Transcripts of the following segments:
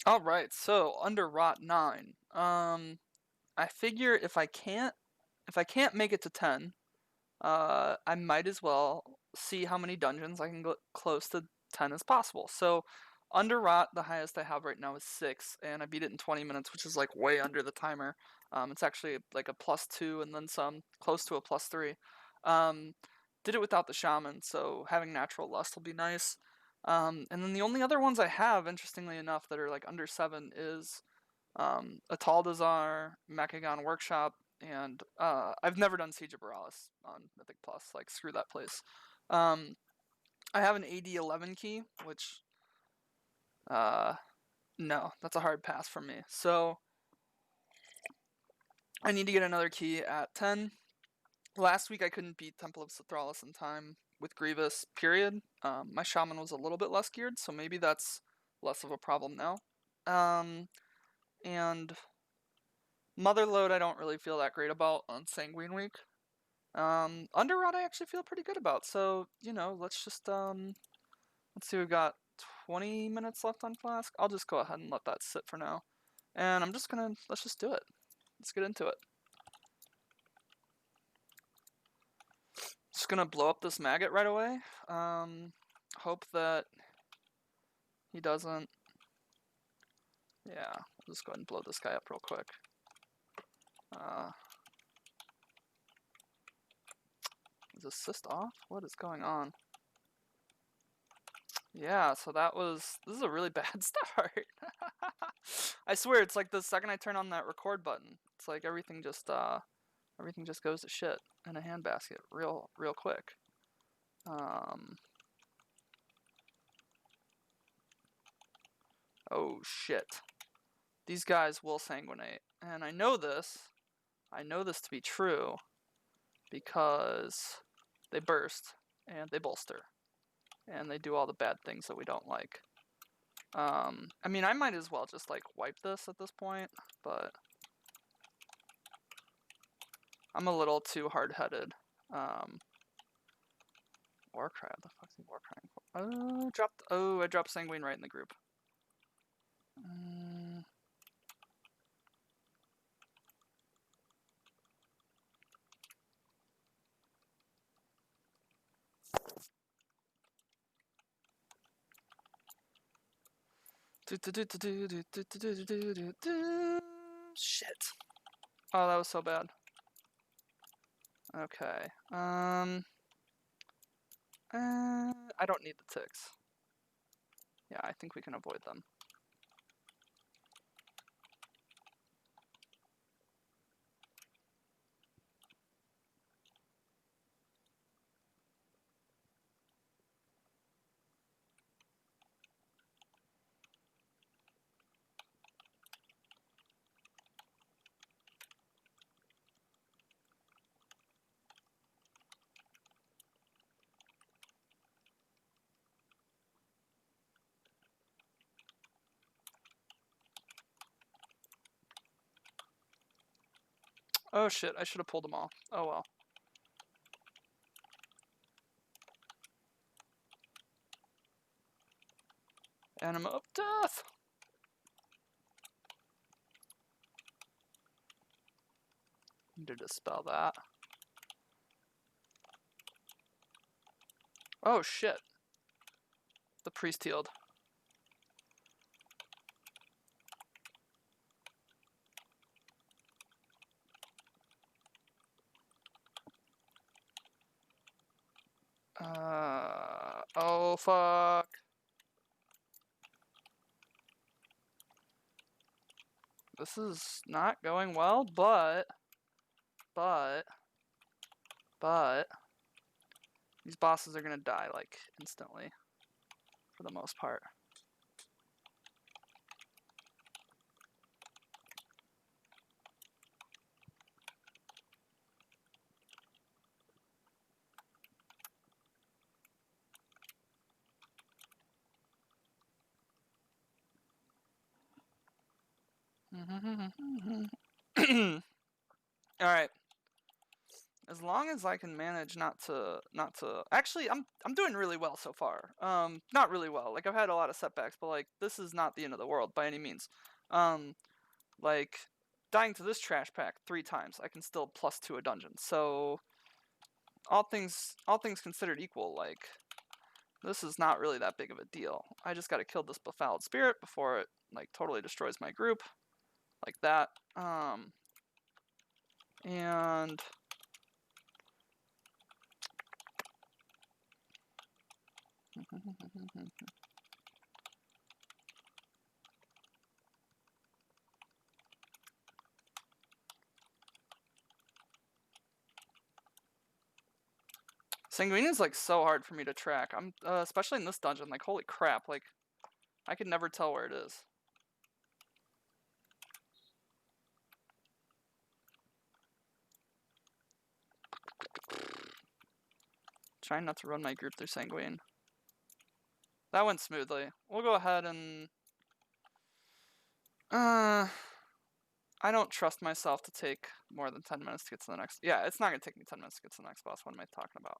All right, so Underrot 9. I figure if I can't make it to 10, I might as well see how many dungeons I can get close to 10 as possible. So Underrot, the highest I have right now is 6, and I beat it in 20 minutes, which is like way under the timer. It's actually like a +2 and then some, close to a +3. Um, did it without the shaman, so having natural lust will be nice. And then the only other ones I have, interestingly enough, that are like under 7 is Ataldazar, Mechagon Workshop, and I've never done Siege of Borealis on Mythic Plus. Like, screw that place. Um, I have an AD11 key, which, uh, no, that's a hard pass for me. So, I need to get another key at 10. Last week I couldn't beat Temple of Sithralis in time with Grievous, period. My Shaman was a little bit less geared, so maybe that's less of a problem now. And Motherload I don't really feel that great about on Sanguine Week. Underrot I actually feel pretty good about. So, let's just let's see, we've got 20 minutes left on Flask. I'll just go ahead and let that sit for now. And let's just do it. Let's get into it. Just gonna blow up this maggot right away. Hope that he doesn't. Yeah, I'll just go ahead and blow this guy up real quick. Is assist off? What is going on? Yeah, so this is a really bad start. I swear, it's like the second I turn on that record button, it's like everything just goes to shit in a handbasket real quick. Oh shit. These guys will sanguinate. And I know this to be true because they burst and they bolster. And they do all the bad things that we don't like. I mean, I might as well just like wipe this at this point, but I'm a little too hard-headed. Warcry, the fuck's he Warcrying for? I dropped Sanguine right in the group. Shit. Oh, that was so bad. Okay. I don't need the ticks. Yeah, I think we can avoid them. Oh shit, I should have pulled them all. Oh well. Anima of Death! Need to dispel that. Oh shit. The priest healed. Oh fuck. This is not going well, but these bosses are gonna die like instantly for the most part. Alright. As long as I can manage not to actually I'm doing really well so far. Not really well. Like I've had a lot of setbacks, but like this is not the end of the world by any means. Um like dying to this trash pack 3 times, I can still +2 a dungeon. So all things considered equal, like this is not really that big of a deal. I just got to kill this befouled spirit before it like totally destroys my group like that. And Sanguine is like so hard for me to track. I'm especially in this dungeon. Like holy crap! Like I could never tell where it is. Trying not to run my group through Sanguine. That went smoothly. We'll go ahead and I don't trust myself to take more than 10 minutes to get to the next. Yeah, it's not gonna take me 10 minutes to get to the next boss. What am I talking about?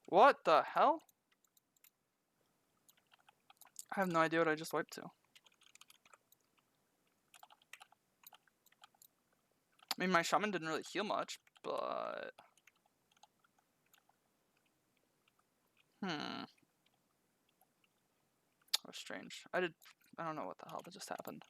What the hell? I have no idea what I just wiped to. I mean, my shaman didn't really heal much, but that was strange. I don't know what the hell that just happened.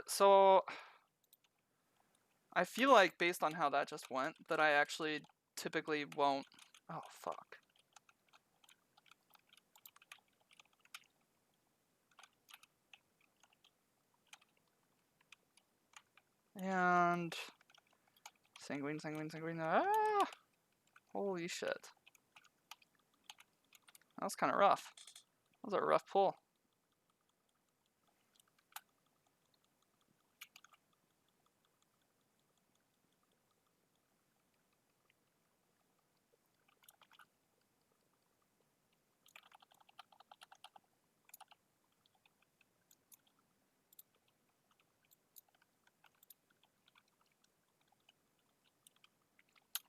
So I feel like based on how that just went, that I actually typically won't. Oh fuck. And sanguine. Ah! Holy shit. That was kind of rough. That was a rough pull.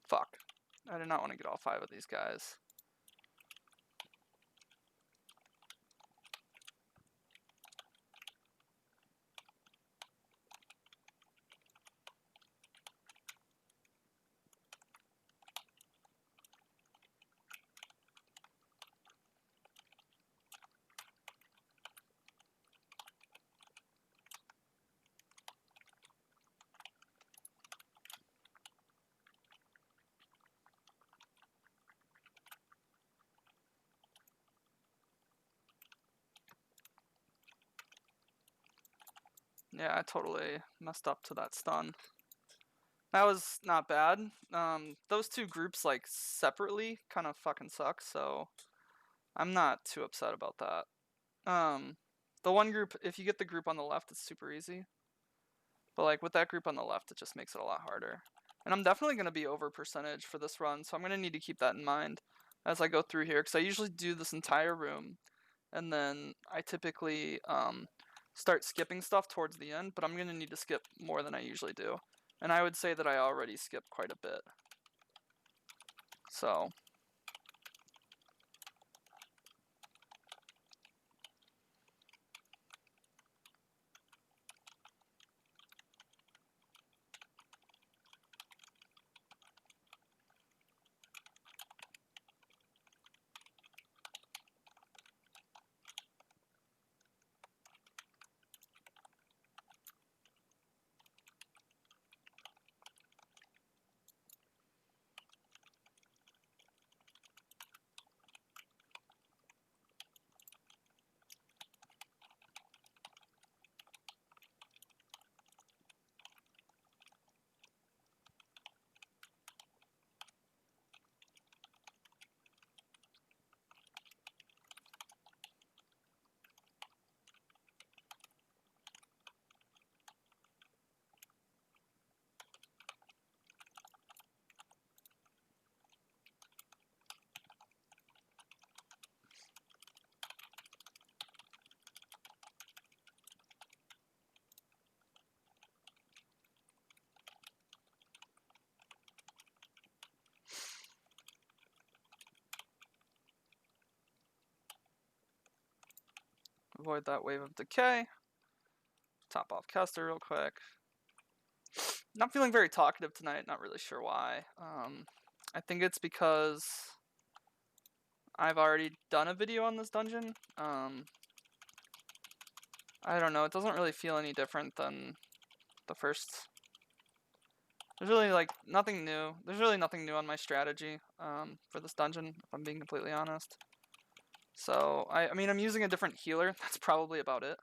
Fuck. I did not want to get all 5 of these guys. Yeah, I totally messed up to that stun. That was not bad. Those two groups, like, separately kind of fucking suck, so I'm not too upset about that. The one group, if you get the group on the left, it's super easy. But, like, with that group on the left, it just makes it a lot harder. And I'm definitely going to be over percentage for this run, so I'm going to need to keep that in mind as I go through here, because I usually do this entire room, and then I typically start skipping stuff towards the end, but I'm going to need to skip more than I usually do. And I would say that I already skipped quite a bit. So avoid that wave of decay. Top off Kester real quick. Not feeling very talkative tonight, not really sure why. I think it's because I've already done a video on this dungeon. I don't know, it doesn't really feel any different than the first. There's really like nothing new. There's really nothing new on my strategy for this dungeon, if I'm being completely honest. So I mean I'm using a different healer. That's probably about it.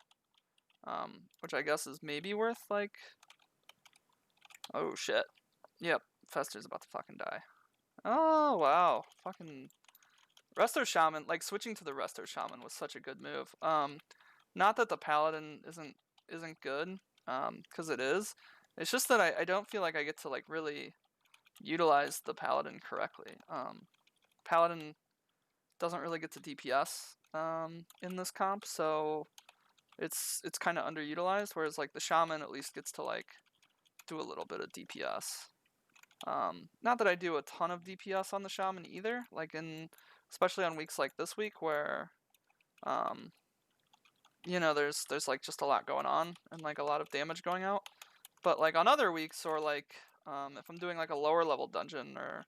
Which I guess is maybe worth like. Oh shit. Yep, Fester's about to fucking die. Oh wow, fucking Resto Shaman. Like switching to the Resto Shaman was such a good move. Not that the Paladin isn't good, because it is. It's just that I don't feel like I get to like really utilize the Paladin correctly. Paladin doesn't really get to DPS in this comp, so it's kind of underutilized. Whereas like the Shaman at least gets to like do a little bit of DPS. Not that I do a ton of DPS on the Shaman either. Like especially on weeks like this week where you know there's like just a lot going on and like a lot of damage going out. But like on other weeks or like if I'm doing like a lower level dungeon or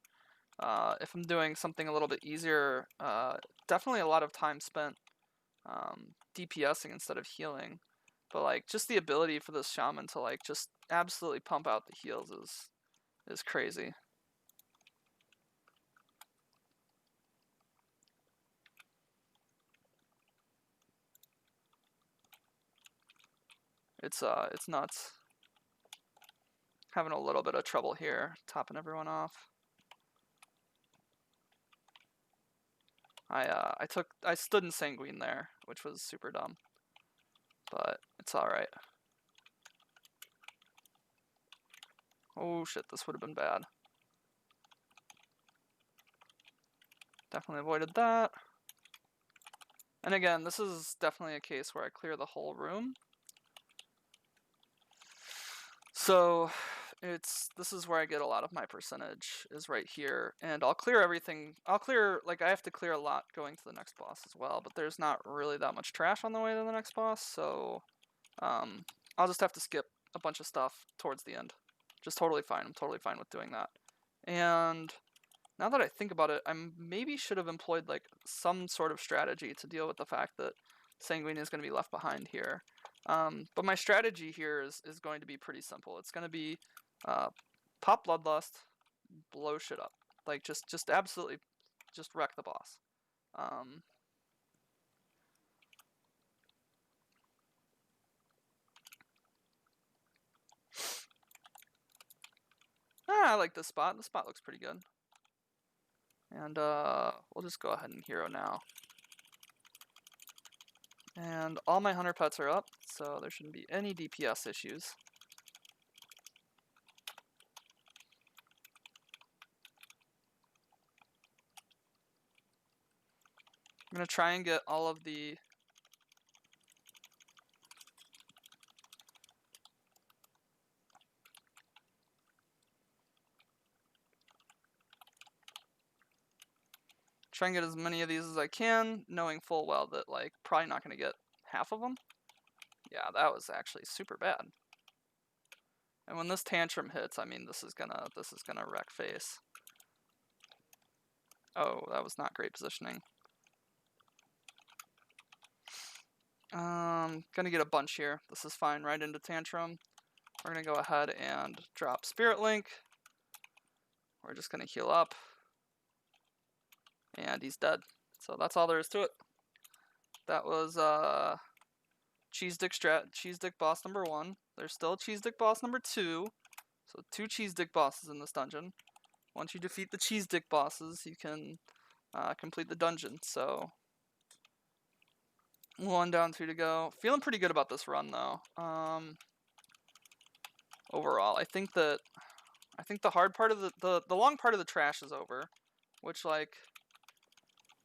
if I'm doing something a little bit easier, definitely a lot of time spent DPSing instead of healing. But like just the ability for this shaman to like just absolutely pump out the heals is crazy. It's nuts. Having a little bit of trouble here, topping everyone off. I stood in Sanguine there, which was super dumb. But it's alright. Oh shit, this would have been bad. Definitely avoided that. And again, this is definitely a case where I clear the whole room. So this is where I get a lot of my percentage is right here, and I'll clear everything. Like I have to clear a lot going to the next boss as well, but there's not really that much trash on the way to the next boss, so I'll just have to skip a bunch of stuff towards the end. Just totally fine. I'm totally fine with doing that. And now that I think about it, I maybe should have employed like some sort of strategy to deal with the fact that Sanguine is going to be left behind here. But my strategy here is going to be pretty simple. It's going to be pop Bloodlust, blow shit up. Like just absolutely just wreck the boss. like this spot. The spot looks pretty good. And we'll just go ahead and hero now. And all my hunter pets are up, so there shouldn't be any DPS issues. I'm gonna try and get all of the try and get as many of these as I can, knowing full well that like probably not gonna get half of them. Yeah, that was actually super bad. And when this tantrum hits, I mean this is gonna wreck face. Oh, that was not great positioning. Gonna get a bunch here. This is fine, right into tantrum. We're gonna go ahead and drop Spirit Link. We're just gonna heal up. And he's dead. So that's all there is to it. That was cheese dick boss number 1. There's still a cheese dick boss number 2. So 2 cheese dick bosses in this dungeon. Once you defeat the cheese dick bosses, you can complete the dungeon. So 1 down, 2 to go. Feeling pretty good about this run though. Overall, I think the hard part of the long part of the trash is over, which like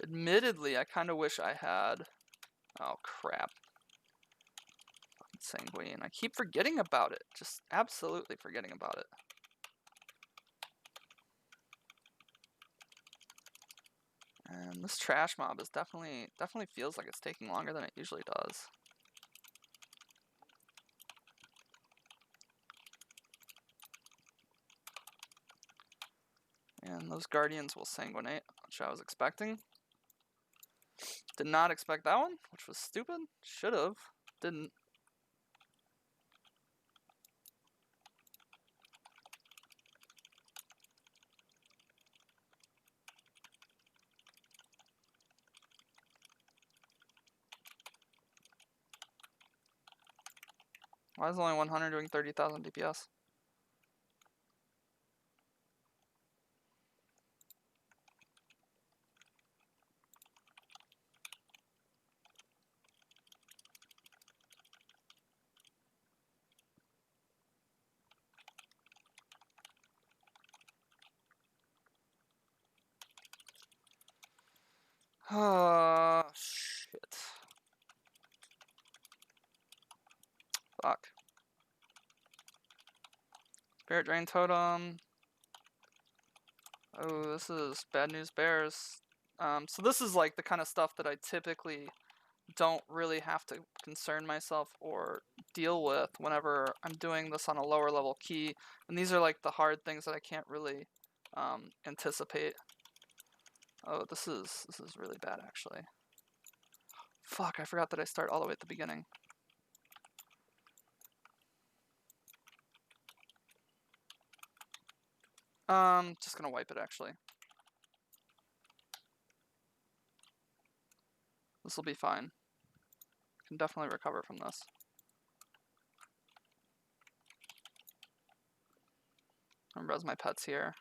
admittedly I kind of wish I had. Oh crap. Sanguine. I keep forgetting about it. Just absolutely forgetting about it. And this trash mob is definitely feels like it's taking longer than it usually does. And those guardians will sanguinate, which I was expecting. Did not expect that one, which was stupid. Should have. Didn't. Why is only 100 doing 30,000 DPS? Shit. Fuck. Spirit Drain Totem. Oh, this is bad news bears. So this is like the kind of stuff that I typically don't really have to concern myself or deal with whenever I'm doing this on a lower level key. And these are like the hard things that I can't really anticipate. Oh, this is really bad actually. Fuck, I forgot that I start all the way at the beginning. Just gonna wipe it actually. This will be fine. Can definitely recover from this. Remember, as my pet's here.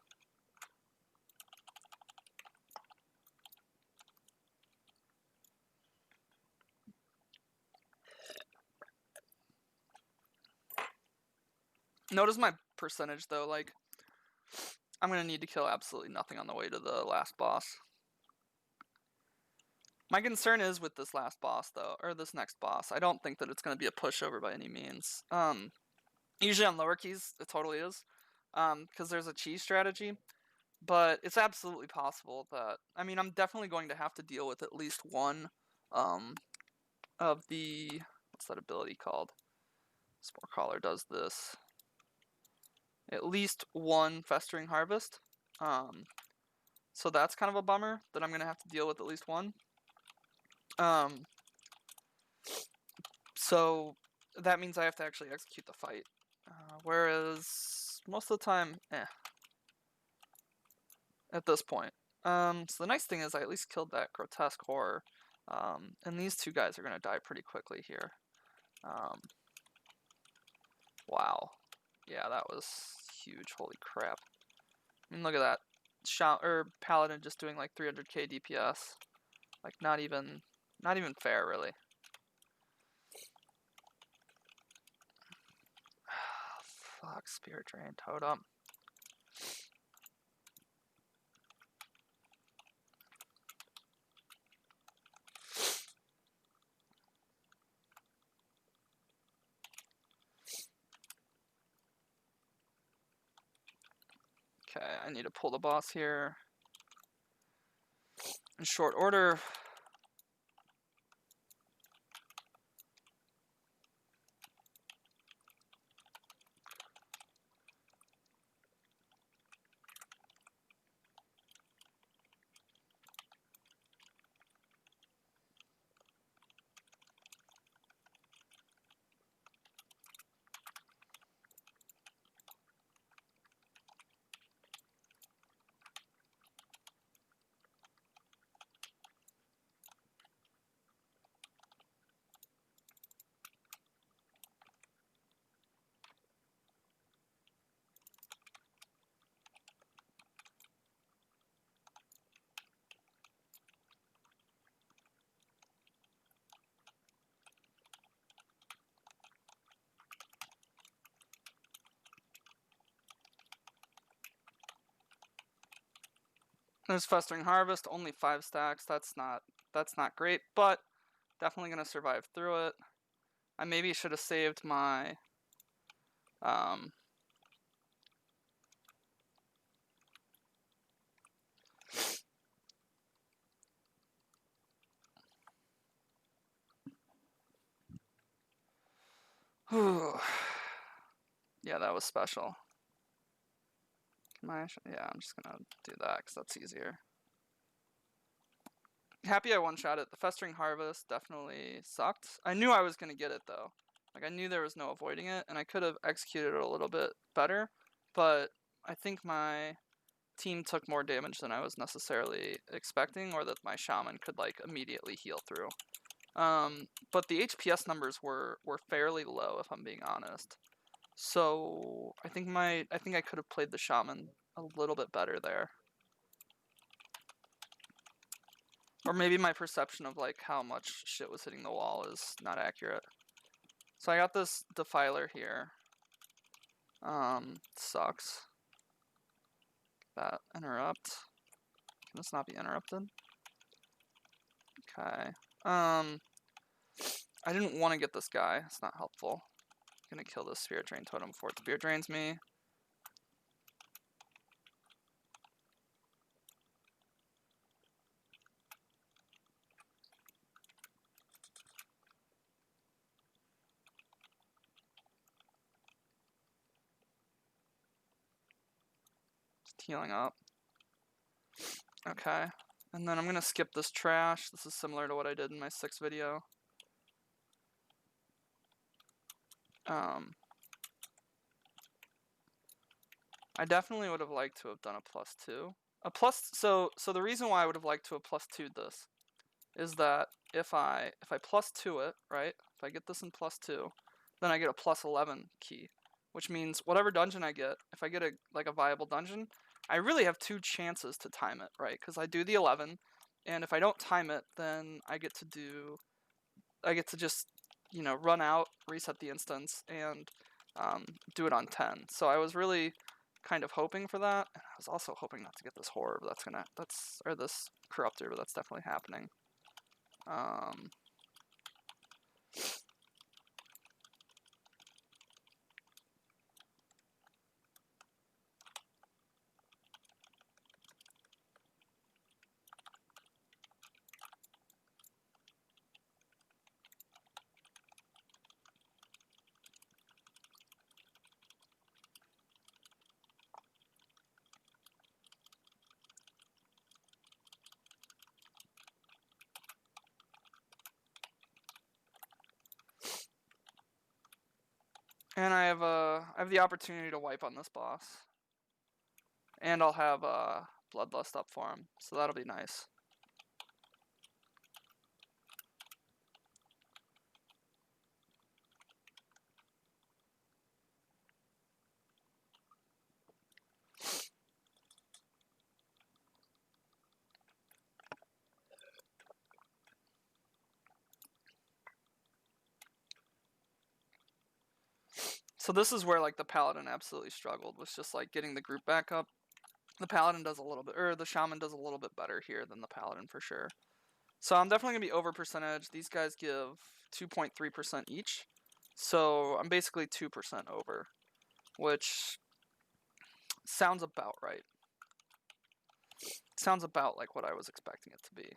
Notice my percentage though, like, I'm gonna need to kill absolutely nothing on the way to the last boss. My concern is with this last boss though, or this next boss. I don't think that it's gonna be a pushover by any means. Usually on lower keys, it totally is, because there's a cheese strategy. But it's absolutely possible that, I mean, I'm definitely going to have to deal with at least one of the, what's that ability called? Spore Caller does this. At least one Festering Harvest. So that's kind of a bummer that I'm going to have to deal with at least one. So that means I have to actually execute the fight. Whereas most of the time, at this point. So the nice thing is I at least killed that grotesque horror. And these 2 guys are going to die pretty quickly here. Wow. Yeah, that was huge. Holy crap. I mean, look at that. Paladin just doing like 300k DPS. Like, not even fair, really. Fuck, Spirit Drain, Totem. Okay, I need to pull the boss here in short order. There's Festering Harvest, only 5 stacks. That's not great, but definitely gonna survive through it. I maybe should have saved my yeah, that was special. Yeah, I'm just gonna do that because that's easier. Happy I one-shot it. The Festering Harvest definitely sucked. I knew I was gonna get it though. Like, I knew there was no avoiding it, and I could have executed it a little bit better, but I think my team took more damage than I was necessarily expecting, or that my shaman could like immediately heal through. But the HPS numbers were fairly low, if I'm being honest. So I think I could have played the shaman a little bit better there. Or maybe my perception of like how much shit was hitting the wall is not accurate. So I got this Defiler here. Sucks. That interrupt. Can this not be interrupted? Okay. I didn't want to get this guy. It's not helpful. I'm gonna kill this Spirit Drain Totem before it Spirit Drains me. Just healing up. Okay. And then I'm gonna skip this trash. This is similar to what I did in my 6th video. I definitely would have liked to have done a +2. So the reason why I would have liked to have +2'd this is that if I +2 it, right? If I get this in +2, then I get a +11 key, which means whatever dungeon I get, if I get a viable dungeon, I really have 2 chances to time it, right? Because I do the 11, and if I don't time it, then I get to just, you know, run out, reset the instance, and do it on 10. So I was really kind of hoping for that. And I was also hoping not to get this horror, but or this corruptor, but that's definitely happening. And I have the opportunity to wipe on this boss. And I'll have Bloodlust up for him, so that'll be nice. So this is where like the Paladin absolutely struggled, was just like getting the group back up. The Paladin does a little bit, or the Shaman does a little bit better here than the Paladin for sure. So I'm definitely going to be over percentage. These guys give 2.3% each. So I'm basically 2% over, which sounds about right. Sounds about like what I was expecting it to be.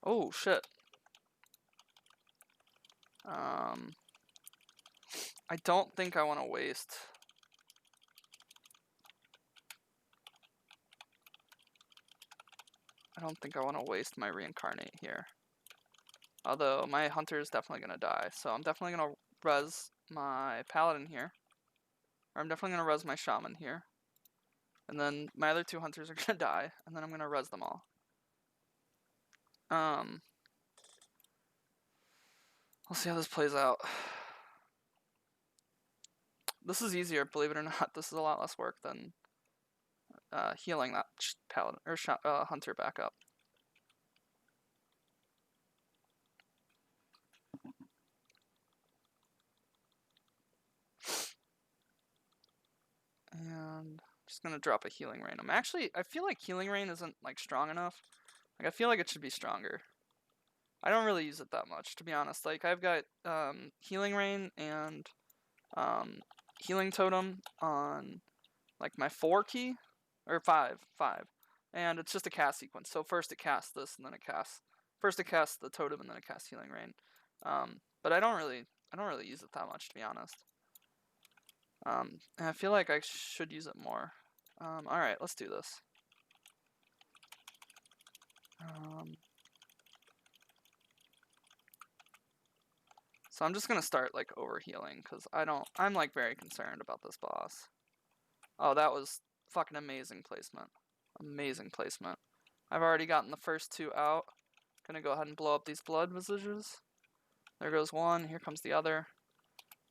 Oh, shit. I don't think I want to waste... I don't think I want to waste my reincarnate here. Although my hunter is definitely going to die. So I'm definitely going to res my paladin here. Or I'm definitely going to res my shaman here. And then my other two hunters are going to die. And then I'm going to res them all. We'll see how this plays out. This is easier, believe it or not. This is a lot less work than healing that paladin or hunter back up. And just gonna drop a healing rain. I feel like healing rain isn't like strong enough. Like I feel like it should be stronger. I don't really use it that much, to be honest. Like I've got healing rain and healing totem on like my 4 key or 5, and it's just a cast sequence. So first it casts this, and then it casts. First it casts the totem, and then it casts healing rain. But I don't really use it that much, to be honest. And I feel like I should use it more. All right, let's do this. So I'm just gonna start like over healing because I'm like very concerned about this boss. Oh, that was fucking amazing placement. Amazing placement. I've already gotten the first 2 out. Gonna go ahead and blow up these blood visages. There goes one. Here comes the other.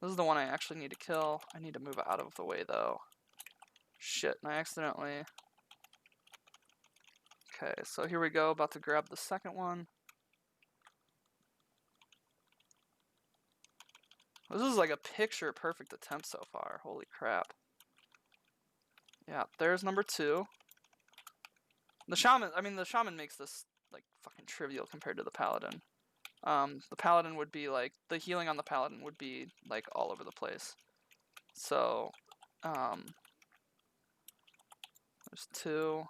This is the one I actually need to kill. I need to move out of the way though. Shit, and I accidentally... Okay, so here we go. About to grab the second one. This is like a picture perfect attempt so far. Holy crap. Yeah, there's number 2. The shaman makes this like fucking trivial compared to the paladin. The paladin would be like, the healing on the paladin would be like all over the place. So, there's 2.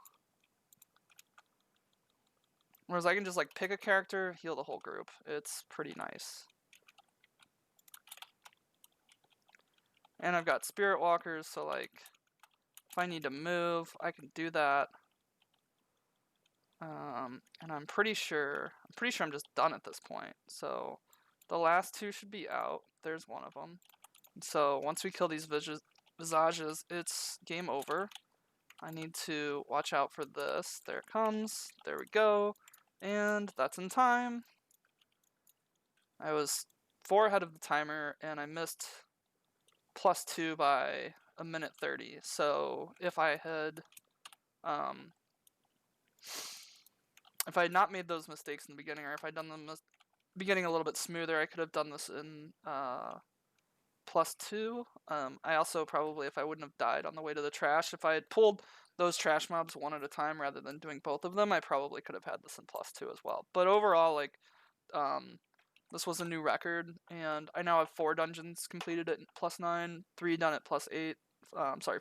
Whereas I can just like pick a character, heal the whole group. It's pretty nice. And I've got spirit walkers, so like if I need to move, I can do that. And I'm pretty sure I'm just done at this point. So the last 2 should be out. There's one of them. So once we kill these visages, it's game over. I need to watch out for this. There it comes. There we go. And that's in time. I was 4 ahead of the timer, and I missed +2 by 1:30. So if I had not made those mistakes in the beginning, or if I'd done them beginning a little bit smoother, I could have done this in +2. I also probably, if I wouldn't have died on the way to the trash, if I had pulled those trash mobs one at a time rather than doing both of them, I probably could have had this in +2 as well. But overall, like, this was a new record, and I now have 4 dungeons completed at +9, 3 done at +8,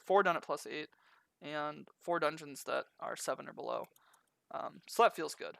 4 done at +8, and 4 dungeons that are 7 or below. So that feels good.